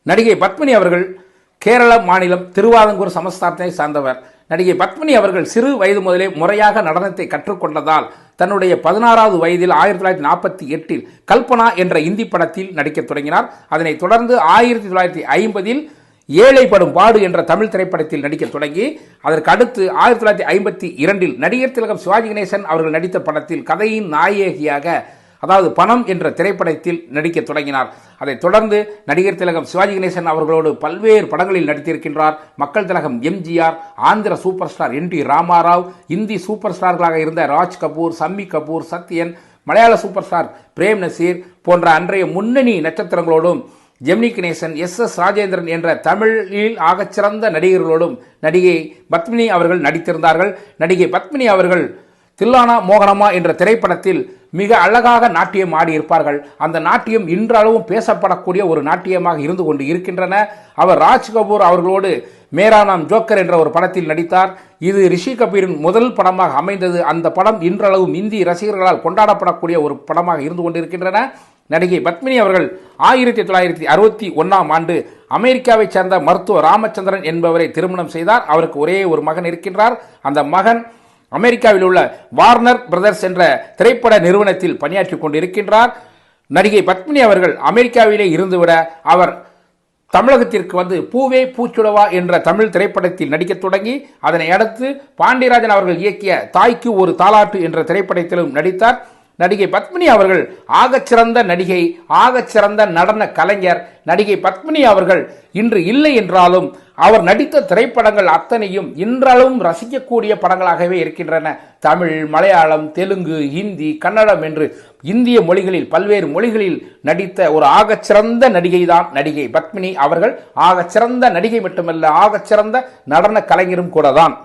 நடிகை பத்மினி அவர்கள் கேரள மாநிலம் திருவாதங்கூர் சமஸ்தானத்தை சார்ந்தவர். நடிகை பத்மினி அவர்கள் சிறு வயது முதலே முறையாக நடனத்தை கற்றுக்கொண்டதால் தன்னுடைய 16வது வயதில் 1948 கல்பனா என்ற இந்தி படத்தில் நடிக்கத் தொடங்கினார். அதனைத் தொடர்ந்து 1950 ஏழை படும் பாடு என்ற தமிழ் திரைப்படத்தில் நடிக்க தொடங்கி அதற்கு அடுத்து 1952 நடிகர் திலகம் சிவாஜி கணேசன் அவர்கள் நடித்த படத்தில் கதையின் நாயகியாக, அதாவது பணம் என்ற திரைப்படத்தில் நடிக்க தொடங்கினார். அதைத் தொடர்ந்து நடிகர் திலகம் சிவாஜி கணேசன் அவர்களோடு பல்வேறு படங்களில் நடித்திருக்கின்றார். மக்கள் திலகம் MGR, Andhra super star NT Ramarao, Hindi super ஸ்டார்களாக இருந்த ராஜ் கபூர், சம்மி கபூர், சத்யன், மலையாள சூப்பர் ஸ்டார் பிரேம் நசீர் போன்ற அன்றைய முன்னணி நட்சத்திரங்களோடும், ஜெமினி கணேசன், SS ராஜேந்திரன் என்ற தமிழில் ஆகச்சிறந்த நடிகர்களோடும் நடிகை பத்மினி அவர்கள் நடித்திருந்தார்கள். நடிகை பத்மினி அவர்கள் தில்லானா மோகனமா என்ற திரைப்படத்தில் மிக அழகாக நாட்டியம் ஆடியிருப்பார்கள். அந்த நாட்டியம் இன்றளவும் பேசப்படக்கூடிய ஒரு நாட்டியமாக இருந்து கொண்டு இருக்கின்றன. அவர் ராஜ் கபூர் அவர்களோடு மேரா நாம் ஜோக்கர் என்ற ஒரு படத்தில் நடித்தார். இது ரிஷி கபூரின் முதல் படமாக அமைந்தது. அந்த படம் இன்றளவும் இந்தி ரசிகர்களால் கொண்டாடப்படக்கூடிய ஒரு படமாக இருந்து கொண்டிருக்கின்றன. நடிகை பத்மினி அவர்கள் 1961ஆம் ஆண்டு அமெரிக்காவை சேர்ந்த மருத்துவர் ராமச்சந்திரன் என்பவரை திருமணம் செய்தார். அவருக்கு ஒரே ஒரு மகன் இருக்கின்றார். அந்த மகன் அமெரிக்காவில் உள்ள வார்னர் பிரதர்ஸ் என்ற திரைப்பட நிறுவனத்தில் பணியாற்றி கொண்டிருக்கின்றார். நடிகை பத்மினி அவர்கள் அமெரிக்காவிலே இருந்துவிட அவர் தமிழகத்திற்கு வந்து பூவே பூச்சுடவா என்ற தமிழ் திரைப்படத்தில் நடிக்க தொடங்கி அதனை அடுத்து பாண்டியராஜன் அவர்கள் இயக்கிய தாய்க்கு ஒரு தாலாட்டு என்ற திரைப்படத்திலும் நடித்தார். நடிகை பத்மினி அவர்கள் ஆகச்சிறந்த நடிகை, ஆகச்சிறந்த நடன கலைஞர். நடிகை பத்மினி அவர்கள் இன்று இல்லை என்றாலும் அவர் நடித்த திரைப்படங்கள் அத்தனையும் இன்றளவும் ரசிக்கக்கூடிய படங்களாகவே இருக்கின்றன. தமிழ், மலையாளம், தெலுங்கு, ஹிந்தி, கன்னடம் என்று இந்திய மொழிகளில் பல்வேறு மொழிகளில் நடித்த ஒரு ஆகச்சிறந்த நடிகை தான் நடிகை பத்மினி அவர்கள். ஆகச்சிறந்த நடிகை மட்டுமல்ல, ஆகச்சிறந்த நடன கலைஞரும் கூட தான்.